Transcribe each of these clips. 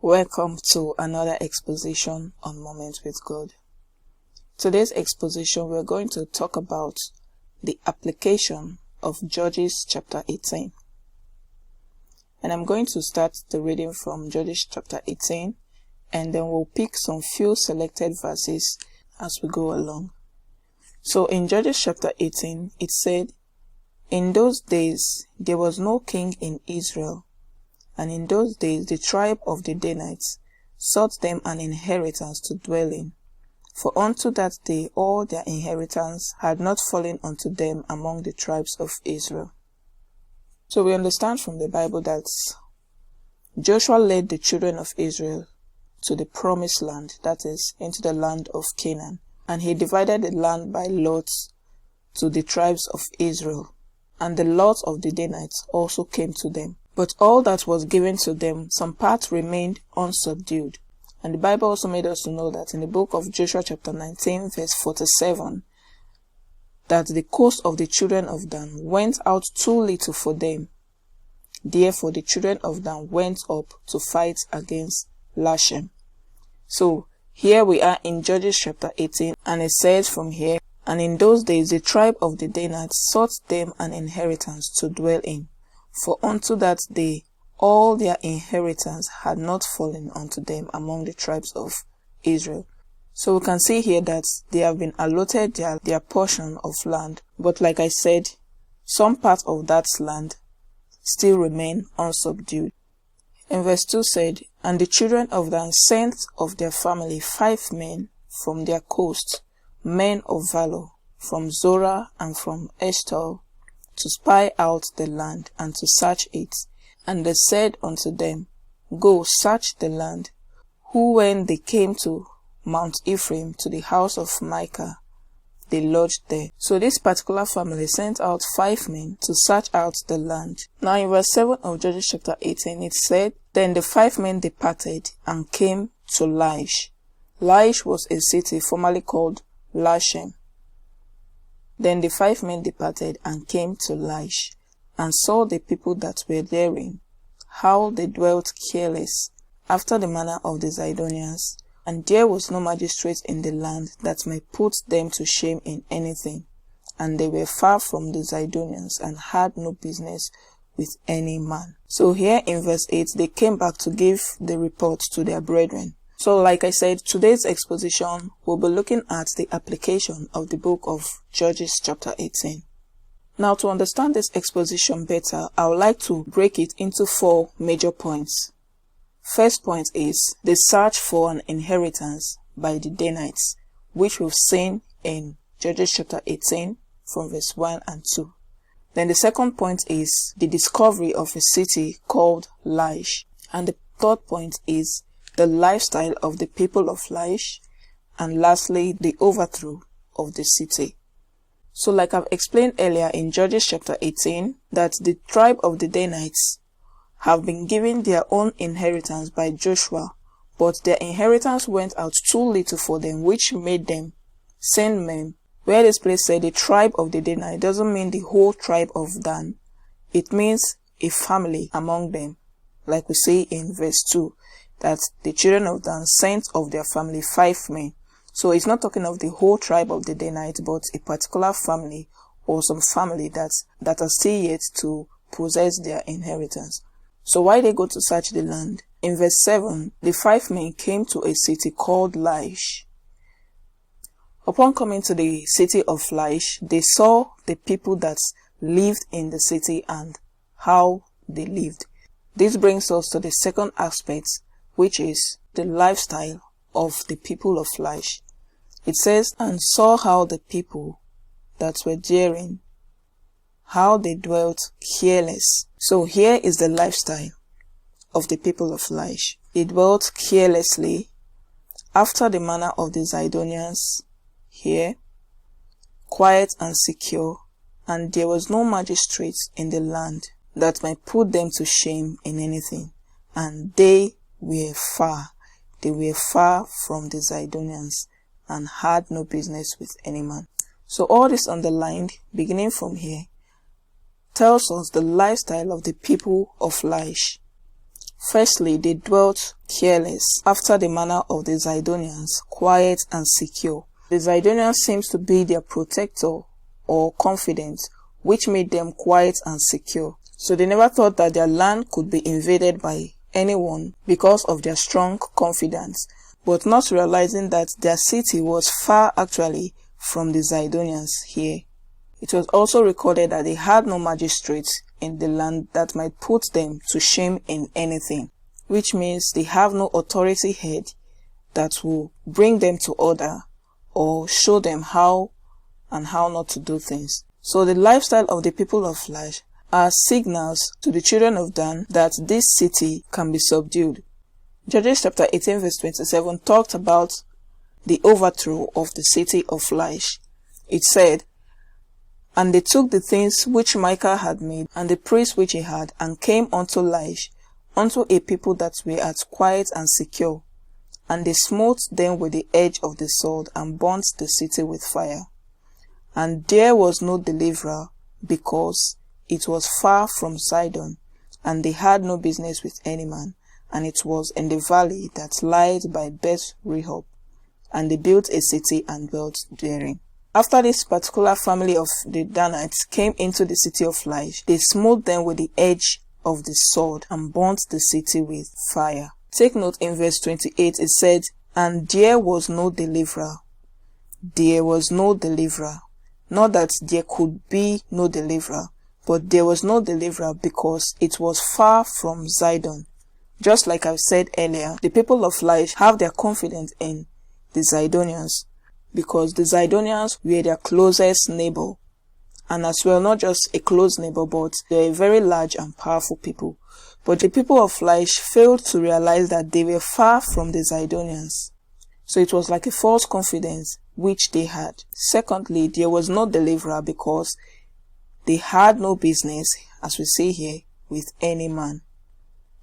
Welcome to another exposition on Moments with God. Today's exposition, we're going to talk about the application of Judges chapter 18. And I'm going to start the reading from Judges chapter 18, and then we'll pick some few selected verses as we go along. So in Judges chapter 18, it said, "In those days there was no king in Israel, and in those days the tribe of the Danites sought them an inheritance to dwell in. For unto that day all their inheritance had not fallen unto them among the tribes of Israel." So we understand from the Bible that Joshua led the children of Israel to the promised land, that is, into the land of Canaan. And he divided the land by lots to the tribes of Israel. And the lots of the Danites also came to them. But all that was given to them, some part remained unsubdued. And the Bible also made us to know that in the book of Joshua chapter 19 verse 47, that the coast of the children of Dan went out too little for them. Therefore the children of Dan went up to fight against Leshem. So here we are in Judges chapter 18, and it says from here, "And in those days the tribe of the Danites sought them an inheritance to dwell in. For unto that day all their inheritance had not fallen unto them among the tribes of Israel." So we can see here that they have been allotted their portion of land. But like I said, some part of that land still remain unsubdued. In verse 2 said, "And the children of Dan sent of their family 5 men from their coast, men of valor, from Zorah and from Eshtaol, to spy out the land and to search it. And they said unto them, Go search the land. Who when they came to Mount Ephraim, to the house of Micah, they lodged there." So this particular family sent out 5 men to search out the land. Now in verse 7 of Judges chapter 18, it said, "Then the 5 men departed and came to Laish." Laish was a city formerly called Leshem. "Then the 5 men departed and came to Laish, and saw the people that were therein, how they dwelt careless, after the manner of the Zidonians. And there was no magistrate in the land that might put them to shame in anything. And they were far from the Zidonians, and had no business with any man." So here in verse 8, they came back to give the report to their brethren. So like I said, today's exposition will be looking at the application of the book of Judges chapter 18. Now, to understand this exposition better, I would like to break it into 4 major points. First point is the search for an inheritance by the Danites, which we've seen in Judges chapter 18 from verse 1 and 2. Then the second point is the discovery of a city called Laish. And the third point is the lifestyle of the people of Laish. And lastly, the overthrow of the city. So like I've explained earlier in Judges chapter 18, that the tribe of the Danites have been given their own inheritance by Joshua, but their inheritance went out too little for them, which made them send men. Where this place said the tribe of the Danites doesn't mean the whole tribe of Dan. It means a family among them. Like we see in verse 2, that the children of Dan sent of their family 5 men. So it's not talking of the whole tribe of the Danites, but a particular family or some family that are still yet to possess their inheritance. So why they go to search the land? In verse 7, the 5 men came to a city called Laish. Upon coming to the city of Laish, they saw the people that lived in the city and how they lived. This brings us to the second aspect, which is the lifestyle of the people of Laish. It says, "And saw how the people that were therein, how they dwelt careless." So here is the lifestyle of the people of Laish. They dwelt carelessly, after the manner of the Zidonians here, quiet and secure, and there was no magistrate in the land that might put them to shame in anything. And they were far from the Zidonians, and had no business with any man. So all this underlined, beginning from here, tells us the lifestyle of the people of Laish. Firstly, they dwelt careless, after the manner of the Zidonians, quiet and secure. The Zidonians seems to be their protector or confidant, which made them quiet and secure. So they never thought that their land could be invaded by anyone because of their strong confidence, but not realizing that their city was far actually from the Zidonians here. It was also recorded that they had no magistrates in the land that might put them to shame in anything, which means they have no authority head that will bring them to order or show them how and how not to do things. So the lifestyle of the people of Laish are signals to the children of Dan that this city can be subdued. Judges chapter 18 verse 27 talked about the overthrow of the city of Laish. It said, "And they took the things which Micah had made, and the priests which he had, and came unto Laish, unto a people that were at quiet and secure. And they smote them with the edge of the sword, and burnt the city with fire. And there was no deliverer, because it was far from Zidon, and they had no business with any man, and it was in the valley that lieth by Beth Rehob. And they built a city and dwelt therein." After this particular family of the Danites came into the city of Laish, they smote them with the edge of the sword and burnt the city with fire. Take note in verse 28, it said, "And there was no deliverer." There was no deliverer. Not that there could be no deliverer, but there was no deliverer because it was far from Zidon. Just like I said earlier, the people of Laish have their confidence in the Zidonians, because the Zidonians were their closest neighbor, and as well not just a close neighbor, but they're a very large and powerful people. But the people of Laish failed to realize that they were far from the Zidonians, so it was like a false confidence which they had. Secondly, there was no deliverer because they had no business, as we see here, with any man.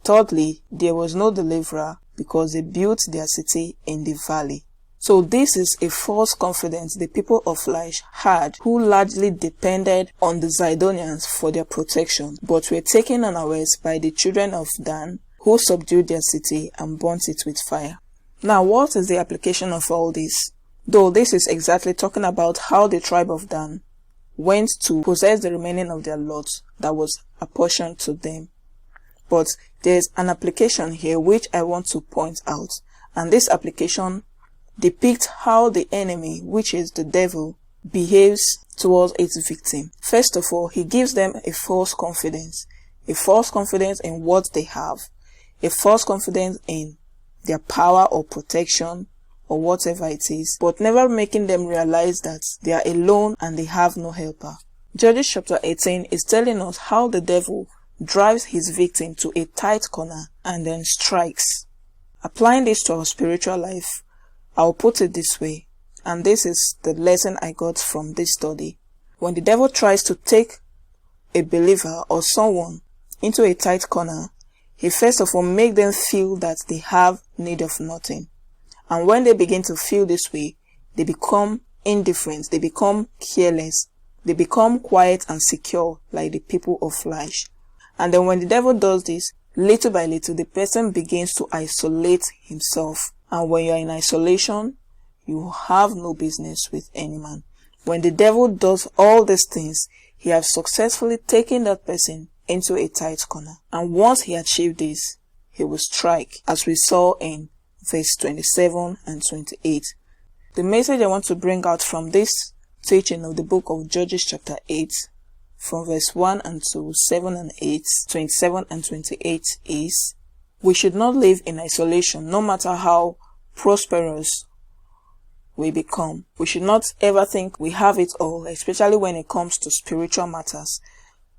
Thirdly, there was no deliverer because they built their city in the valley. So this is a false confidence the people of Laish had, who largely depended on the Zidonians for their protection, but were taken unawares by the children of Dan, who subdued their city and burnt it with fire. Now, what is the application of all this? Though this is exactly talking about how the tribe of Dan went to possess the remaining of their lot that was apportioned to them. But there's an application here which I want to point out, and this application depicts how the enemy, which is the devil, behaves towards its victim. First of all, he gives them a false confidence in what they have, a false confidence in their power or protection or whatever it is, but never making them realize that they are alone and they have no helper. Judges chapter 18 is telling us how the devil drives his victim to a tight corner and then strikes. Applying this to our spiritual life, I'll put it this way, and this is the lesson I got from this study. When the devil tries to take a believer or someone into a tight corner, he first of all makes them feel that they have need of nothing. And when they begin to feel this way, they become indifferent, they become careless, they become quiet and secure like the people of Laish. And then when the devil does this, little by little, the person begins to isolate himself. And when you are in isolation, you have no business with any man. When the devil does all these things, he has successfully taken that person into a tight corner. And once he achieved this, he will strike, as we saw in verse 27 and 28. The message I want to bring out from this teaching of the book of Judges chapter 8, from verse 1 and 2, 7 and 8, 27 and 28 is, we should not live in isolation, no matter how prosperous we become. We should not ever think we have it all, especially when it comes to spiritual matters.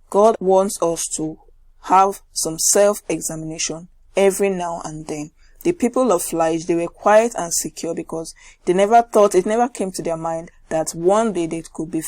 God wants us to have some self-examination every now and then. The people of Laish, they were quiet and secure because they never thought, it never came to their mind that one day they could be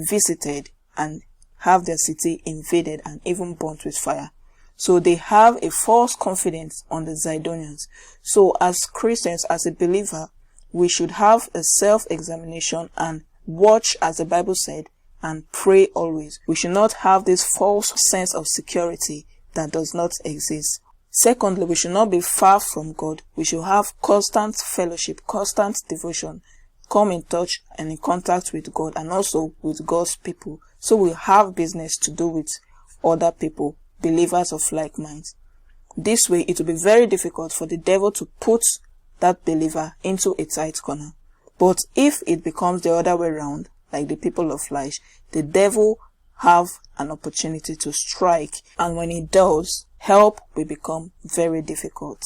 visited and have their city invaded and even burnt with fire. So they have a false confidence on the Zidonians. So as Christians, as a believer, we should have a self-examination and watch, as the Bible said, and pray always. We should not have this false sense of security that does not exist. Secondly, we should not be far from God. We should have constant fellowship, constant devotion, come in touch and in contact with God and also with God's people. So we have business to do with other people, believers of like minds. This way, it will be very difficult for the devil to put that believer into a tight corner. But if it becomes the other way around, like the people of Laish, the devil have an opportunity to strike, and when he does, help will become very difficult.